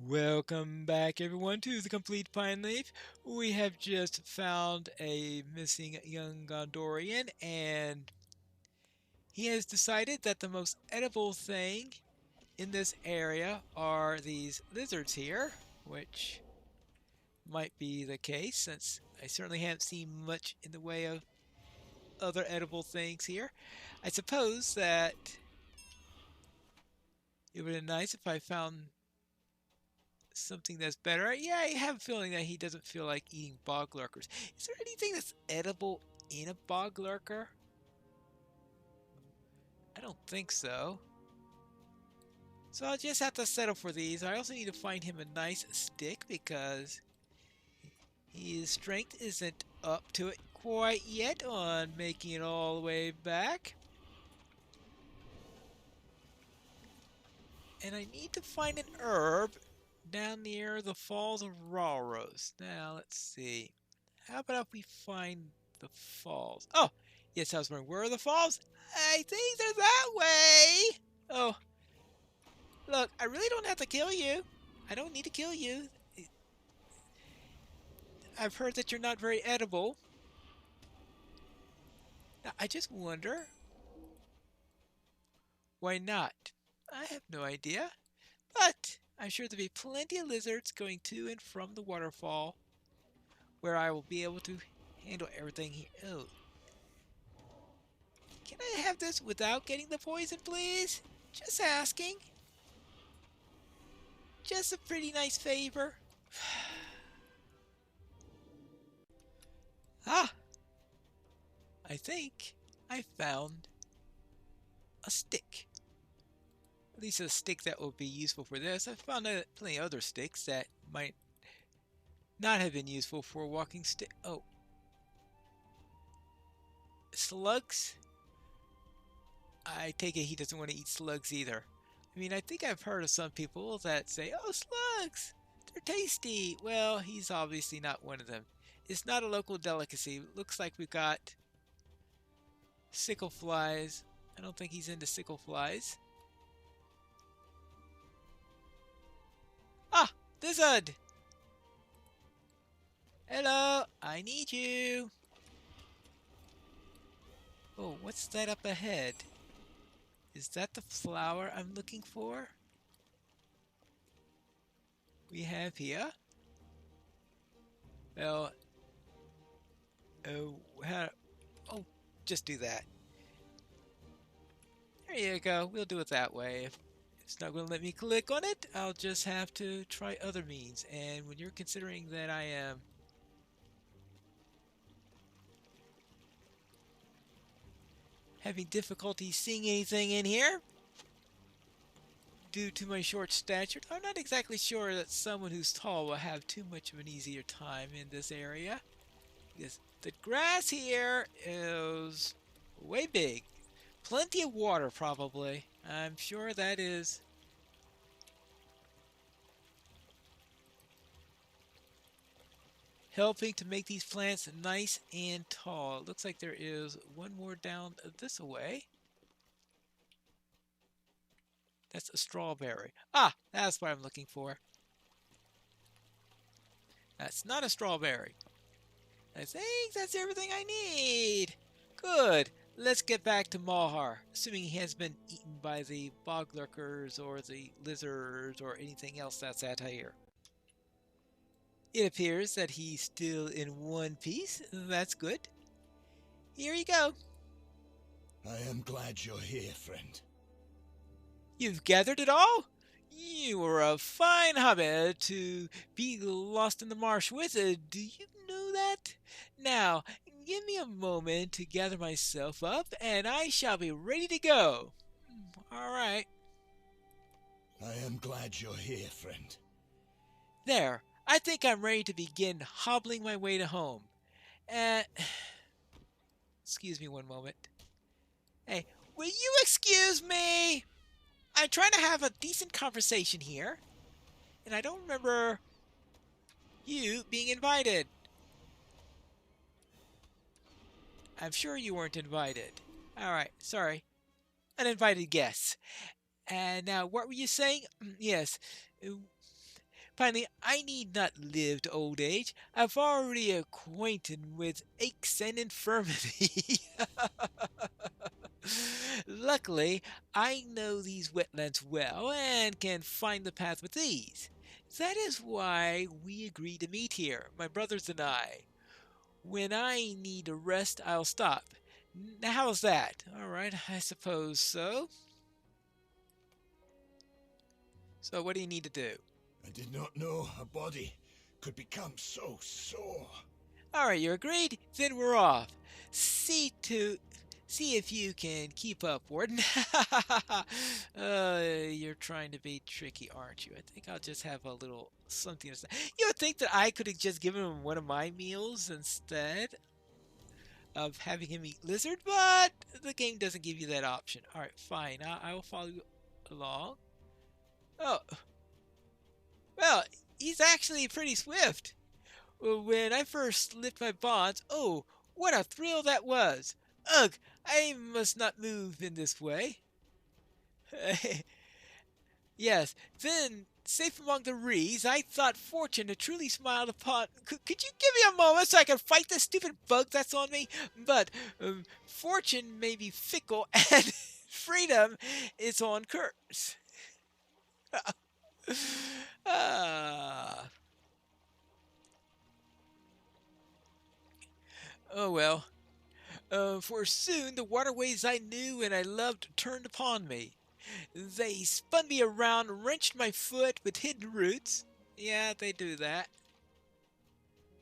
Welcome back, everyone, to the Complete Pineleaf. We have just found a missing young Gondorian, and he has decided that the most edible thing in this area are these lizards here, which might be the case since I certainly haven't seen much in the way of other edible things here. I suppose that it would have been nice if I found something that's better. Yeah, I have a feeling that he doesn't feel like eating bog lurkers. Is there anything that's edible in a bog lurker? I don't think so. So I'll just have to settle for these. I also need to find him a nice stick because his strength isn't up to it quite yet on making it all the way back. And I need to find an herb down near the Falls of Ralros. Now, let's see. How about if we find the falls? Oh, yes, I was wondering, where are the falls? I think they're that way. Oh, look, I really don't have to kill you. I don't need to kill you. I've heard that you're not very edible. Now, I just wonder, why not? I have no idea. But I'm sure there'll be plenty of lizards going to and from the waterfall where I will be able to handle everything here. Oh, can I have this without getting the poison, please? Just asking. Just a pretty nice favor. Ah, I think I found a stick. At least a stick that will be useful for this. I've found plenty of other sticks that might not have been useful for a walking stick. Oh, slugs? I take it he doesn't want to eat slugs either. I mean, I think I've heard of some people that say, oh, slugs, they're tasty. Well, he's obviously not one of them. It's not a local delicacy. Looks like we've got sickle flies. I don't think he's into sickle flies. Ah, lizard! Hello, I need you. Oh, what's that up ahead? Is that the flower I'm looking for? We have here. Well, oh, just do that. There you go. We'll do it that way. If it's not going to let me click on it, I'll just have to try other means. And when you're considering that I am having difficulty seeing anything in here due to my short stature, I'm not exactly sure that someone who's tall will have too much of an easier time in this area. Because the grass here is way big. Plenty of water, probably. I'm sure that is helping to make these plants nice and tall. It looks like there is one more down this way. That's a strawberry. Ah, that's what I'm looking for. That's not a strawberry. I think that's everything I need. Good. Let's get back to Malhar, assuming he has been eaten by the bog lurkers or the lizards or anything else that's out here. It appears that he's still in one piece. That's good. Here you go. I am glad you're here, friend. You've gathered it all? You were a fine hobbit to be lost in the marsh with. Do you know that? Now, give me a moment to gather myself up, and I shall be ready to go. All right. I am glad you're here, friend. There. I think I'm ready to begin hobbling my way to home. Uh, excuse me one moment. Hey, will you excuse me? I'm trying to have a decent conversation here, and I don't remember you being invited. I'm sure you weren't invited. Alright, sorry. Uninvited guests. And now, what were you saying? Yes. Finally, I need not live to old age. I've already acquainted with aches and infirmity. Luckily, I know these wetlands well and can find the path with ease. That is why we agreed to meet here, my brothers and I. When I need a rest, I'll stop. Now, how's that? All right, I suppose so. So, what do you need to do? I did not know a body could become so sore. All right, you agreed? Then we're off. See if you can keep up, Warden. You're trying to be tricky, aren't you? I think I'll just have a little something to say. You would think that I could have just given him one of my meals instead of having him eat lizard, but the game doesn't give you that option. All right, fine. I will follow you along. Oh, well, he's actually pretty swift. When I first slipped my bonds, oh, what a thrill that was! Ugh, I must not move in this way. Yes, then, safe among the reeds, I thought fortune had truly smiled upon. Could you give me a moment so I can fight this stupid bug that's on me? But fortune may be fickle, and freedom is on curse. ah. Oh well. For soon the waterways I knew and I loved turned upon me. They spun me around, wrenched my foot with hidden roots. Yeah, they do that.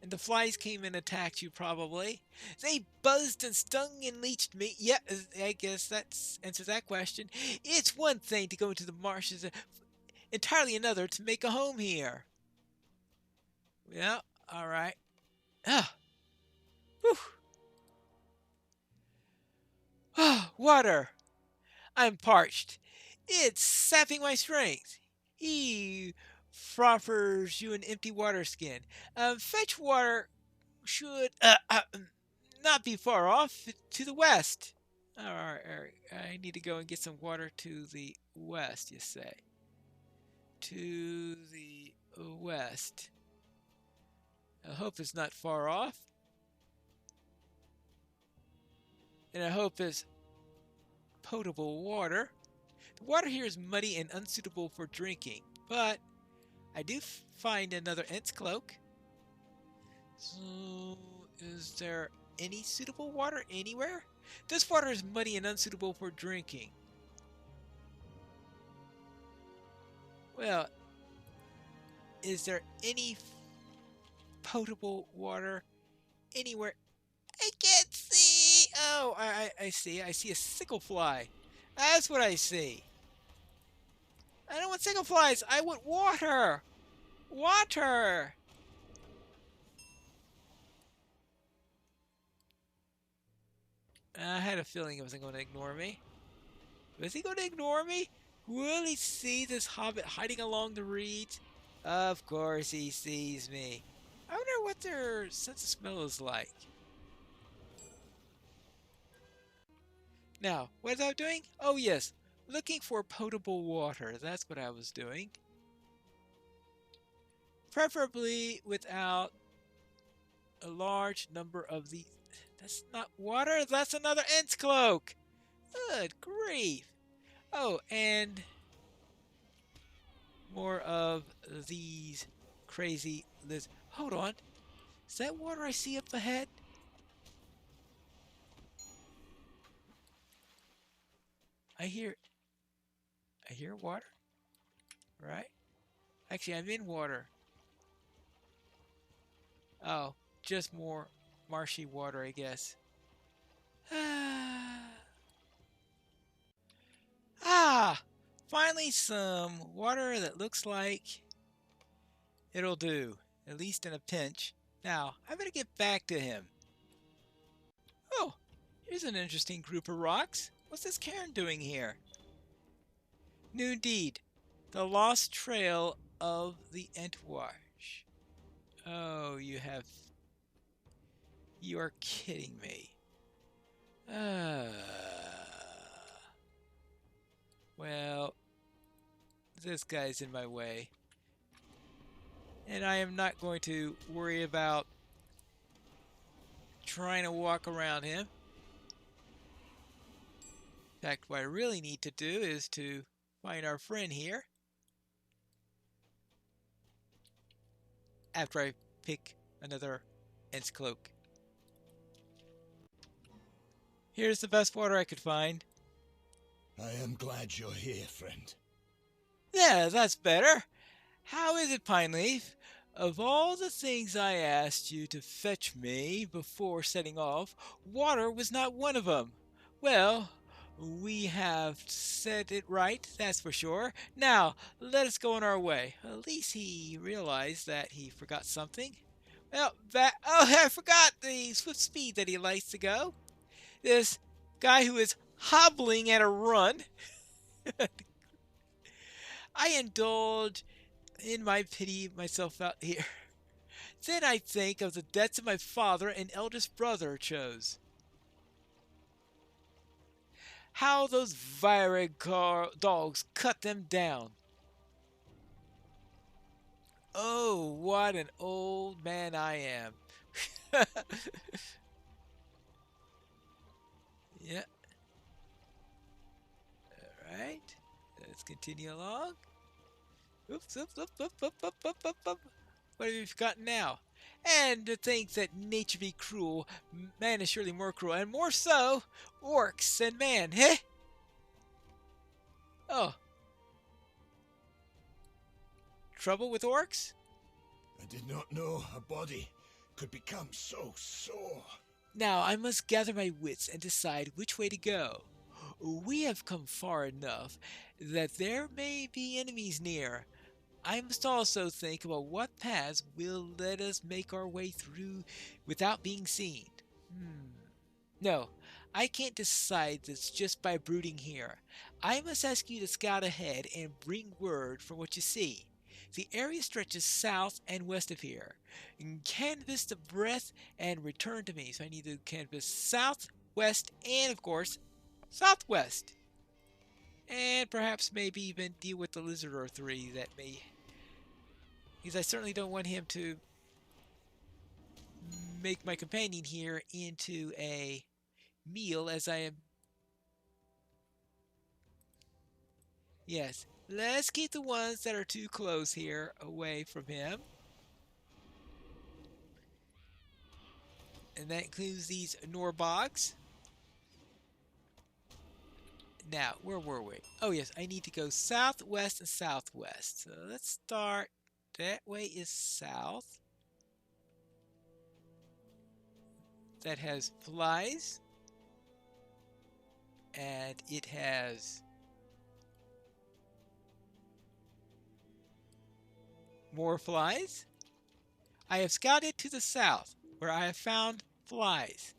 And the flies came and attacked you, probably. They buzzed and stung and leeched me. Yeah, I guess that answers that question. It's one thing to go into the marshes, entirely another to make a home here. Yeah, alright. Ah, whew. Ah, water! I'm parched. It's sapping my strength. He proffers you an empty water skin. Fetch water should not be far off to the west. All right, I need to go and get some water to the west, you say. To the west. I hope it's not far off. And I hope it's potable water. The water here is muddy and unsuitable for drinking, but I do find another Ent's cloak. So, is there any suitable water anywhere? This water is muddy and unsuitable for drinking. Well, is there any potable water anywhere? I can't see! Oh, I see. I see a sickle fly. That's what I see. I don't want sickle flies. I want water. Water. I had a feeling he wasn't going to ignore me. Was he going to ignore me? Will he see this hobbit hiding along the reeds? Of course he sees me. I wonder what their sense of smell is like. Now, what was I doing? Oh yes, looking for potable water. That's what I was doing. Preferably without a large number of these. That's not water, that's another Ent's cloak! Good grief! Oh, and more of these crazy lizards. Hold on. Is that water I see up ahead? I hear water, right? Actually, I'm in water. Oh, just more marshy water, I guess. Ah, finally some water that looks like it'll do, at least in a pinch. Now, I better get back to him. Oh, here's an interesting group of rocks. What's this cairn doing here? New deed. The lost trail of the Entwash. Oh, you are kidding me. Well, this guy's in my way. And I am not going to worry about trying to walk around him. In fact, what I really need to do is to find our friend here after I pick another Ents cloak. Here's the best water I could find. I am glad you're here, friend. Yeah, that's better. How is it, Pineleaf? Of all the things I asked you to fetch me before setting off, water was not one of them. Well, we have said it right, that's for sure. Now, let us go on our way. At least he realized that he forgot something. Well, I forgot the swift speed that he likes to go. This guy who is hobbling at a run. I indulge in my pity myself out here. Then I think of the debts that my father and eldest brother chose. How those Vireg dogs cut them down. Oh, what an old man I am. Yeah, alright. Let's continue along. Oops, oops, oops, oops, oops, oops, oops, oops, oops. What have you forgotten now? And to think that nature be cruel, man is surely more cruel, and more so, orcs than man, heh? Oh, trouble with orcs? I did not know a body could become so sore. Now I must gather my wits and decide which way to go. We have come far enough that there may be enemies near. I must also think about what paths will let us make our way through without being seen. No, I can't decide this just by brooding here. I must ask you to scout ahead and bring word from what you see. The area stretches south and west of here. Canvass the breadth and return to me. So I need to canvass south, west, and of course, southwest. And perhaps maybe even deal with the lizard or three that may. Because I certainly don't want him to make my companion here into a meal as I am. Yes, let's keep the ones that are too close here away from him. And that includes these Norbogs. Now, where were we? Oh, yes, I need to go southwest and southwest. So let's start. That way is south. That has flies. And it has more flies. I have scouted to the south where I have found flies.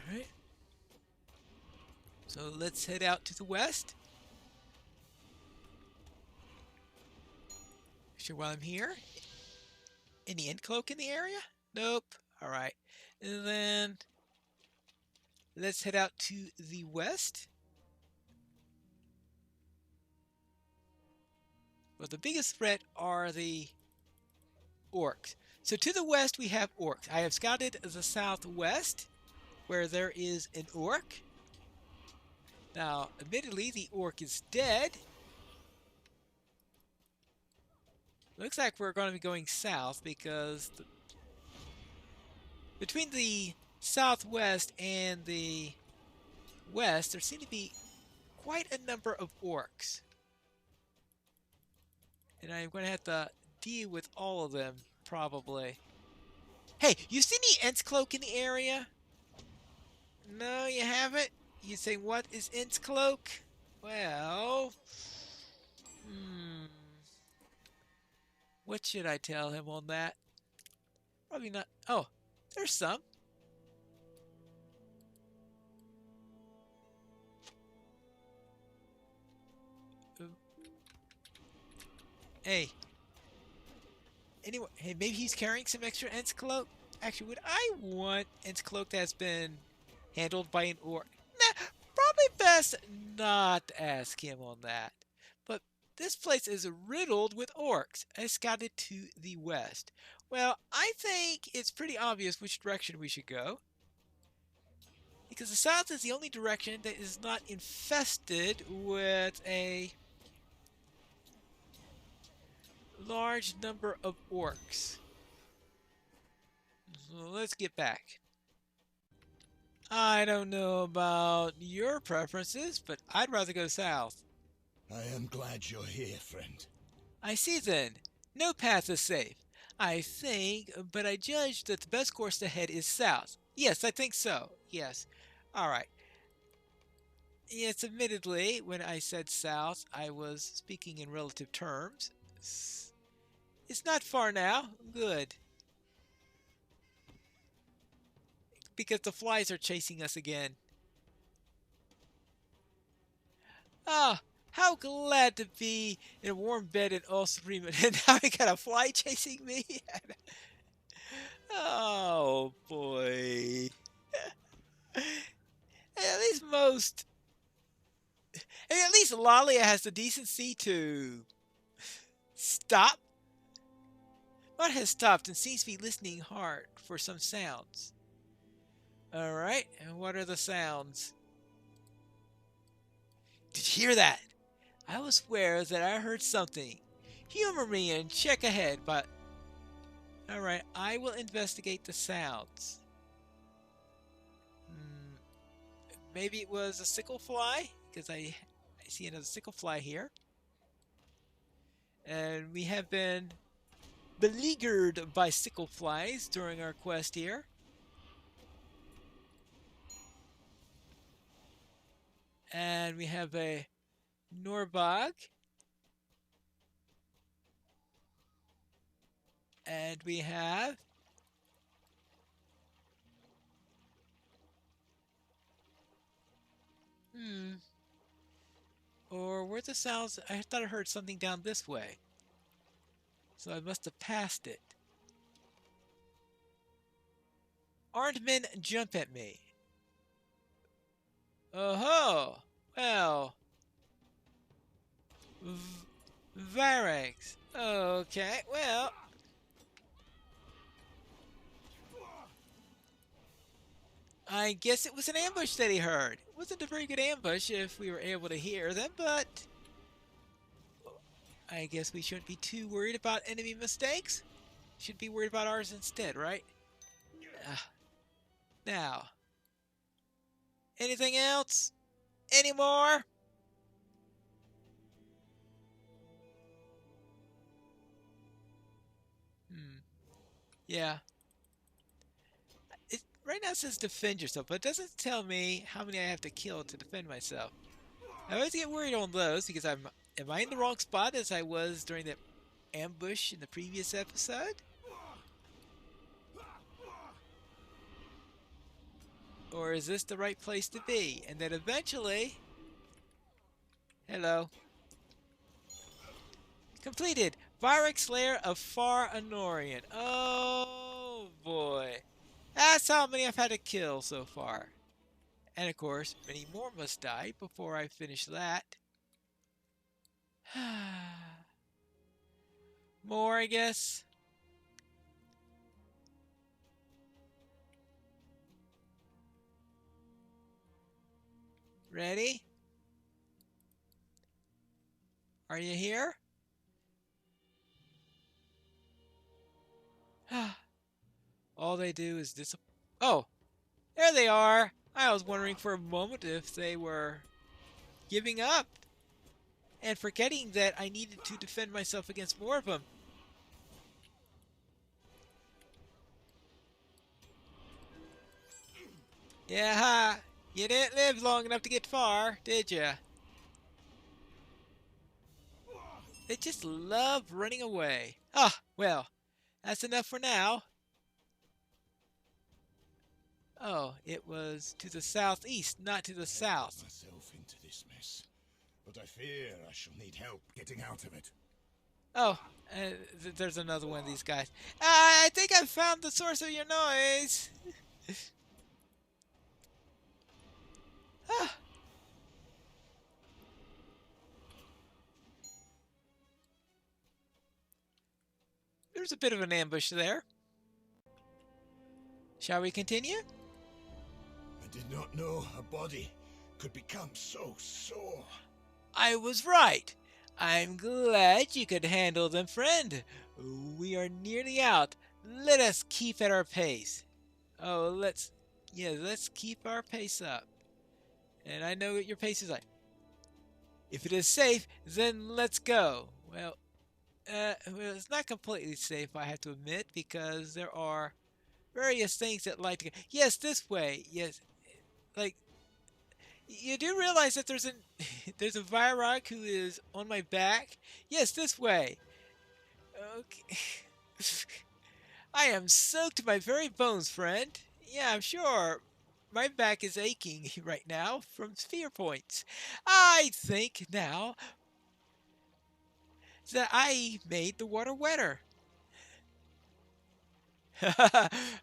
Alright. So let's head out to the west. Sure, while I'm here. Any Ent cloak in the area? Nope. Alright. And then let's head out to the west. Well, the biggest threat are the orcs. So to the west we have orcs. I have scouted the southwest where there is an orc. Now, admittedly, the orc is dead. Looks like we're going to be going south because between the southwest and the west, there seem to be quite a number of orcs. And I'm going to have to deal with all of them, probably. Hey, you see any Ents cloak in the area? No, you haven't? You say, what is Ents cloak? Well, what should I tell him on that? Probably not. Oh, there's some. Hey. Anyway, hey, maybe he's carrying some extra Ents cloak. Actually, would I want Ents cloak that's been handled by an orc? Nah, probably best not ask him on that. But This place is riddled with orcs. I scouted to the west. Well, I think it's pretty obvious which direction we should go. Because the south is the only direction that is not infested with a large number of orcs. So let's get back. I don't know about your preferences, but I'd rather go south. I am glad you're here, friend. I see then. No path is safe. I think, but I judge that the best course ahead is south. Yes, I think so. Yes. Alright. Yes, admittedly, when I said south, I was speaking in relative terms. It's not far now. Good. Because the flies are chasing us again. Ah, how glad to be in a warm bed in Osriman, and now I got a fly chasing me. Oh boy. At least Lalia has the decency to stop. What has stopped and seems to be listening hard for some sounds. Alright, and what are the sounds? Did you hear that? I will swear that I heard something. Humor me and check ahead, but... Alright, I will investigate the sounds. Maybe it was a sickle fly, because I see another sickle fly here. And we have been beleaguered by sickle flies during our quest here. And we have a Norbog. And we have or were the sounds? I thought I heard something down this way. So I must have passed it. Armed men jump at me. Oh-ho! Well. Varix. Okay, well. I guess it was an ambush that he heard. It wasn't a very good ambush if we were able to hear them, but I guess we shouldn't be too worried about enemy mistakes. Should be worried about ours instead, right? Now, anything else? Any more? Yeah. Right now it says defend yourself, but it doesn't tell me how many I have to kill to defend myself. I always get worried on those because am I in the wrong spot as I was during the ambush in the previous episode? Or is this the right place to be? And then eventually... Hello. Completed. Varix Lair of Far Anorian. Oh boy. That's how many I've had to kill so far. And of course, many more must die before I finish that. More, I guess. Ready? Are you here? All they do is Oh, there they are. I was wondering for a moment if they were giving up and forgetting that I needed to defend myself against more of them. Yeah, you didn't live long enough to get far, did ya? They just love running away. Ah, well, that's enough for now. Oh, it was to the southeast, not to the south. Myself into this mess, but I fear I shall need help getting out of it. Oh, there's another one of these guys. I think I found the source of your noise. There's a bit of an ambush there. Shall we continue? I did not know a body could become so sore. I was right. I'm glad you could handle them, friend. We are nearly out. Let us keep at our pace. Oh, let's keep our pace up. And I know what your pace is like. If it is safe, then let's go. Well, it's not completely safe, I have to admit, because there are various things that like to go. Yes, this way. Yes, like you do realize that there's there's a Virog who is on my back. Yes, this way. Okay. I am soaked to my very bones, friend. Yeah, I'm sure. My back is aching right now from spear points. I think now that I made the water wetter.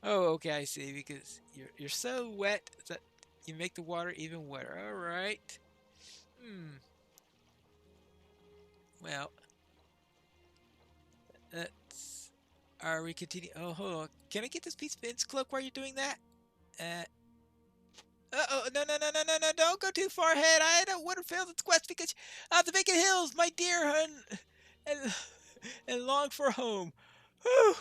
Oh, okay, I see. Because you're so wet that you make the water even wetter. All right. Hmm. Well, let's. Are we continuing? Oh, hold on. Can I get this piece of Finn's cloak while you're doing that? Uh. Oh, no, no, no, no, no, no, don't go too far ahead. I don't want to fail this quest because the Bacon Hills, my dear, and, and long for home. Whew.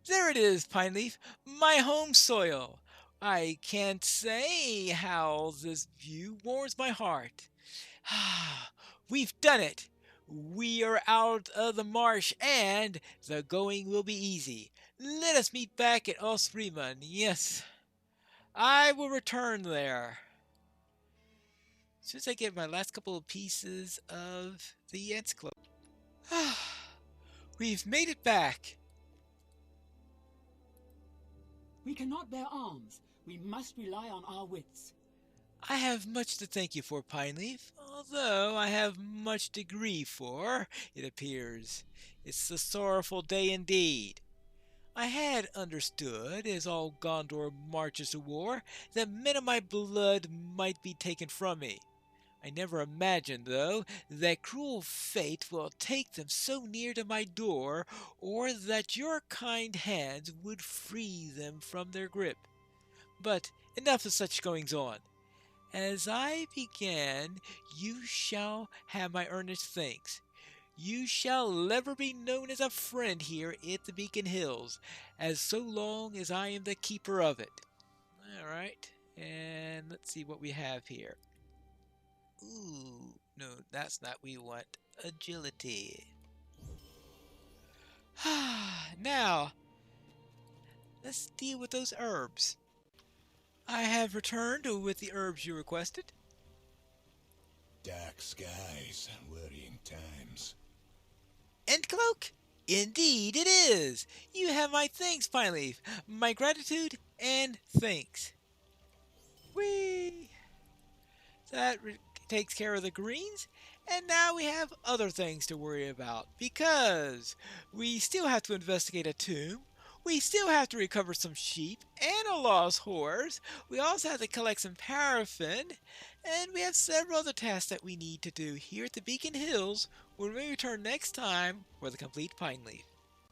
There it is, Pineleaf, my home soil. I can't say how this view warms my heart. We've done it. We are out of the marsh, and the going will be easy. Let us meet back at Osriman. Yes, I will return there. As soon as I get my last couple of pieces of the Ants Cloak. We've made it back. We cannot bear arms. We must rely on our wits. I have much to thank you for, Pineleaf, although I have much to grieve for, it appears. It's a sorrowful day indeed. I had understood, as all Gondor marches to war, that men of my blood might be taken from me. I never imagined, though, that cruel fate will take them so near to my door, or that your kind hands would free them from their grip. But enough of such goings on. As I began, you shall have my earnest thanks. You shall ever be known as a friend here at the Beacon Hills, as so long as I am the keeper of it. Alright, and let's see what we have here. Ooh, no, that's not what we want. Agility. Now, let's deal with those herbs. I have returned with the herbs you requested. Dark skies, worrying times. And cloak? Indeed it is. You have my thanks, Pineleaf. My gratitude and thanks. Whee! That takes care of the greens. And now we have other things to worry about. Because we still have to investigate a tomb. We still have to recover some sheep and a lost horse. We also have to collect some paraffin. And we have several other tasks that we need to do here at the Beacon Hills when we return next time for the complete Pineleaf.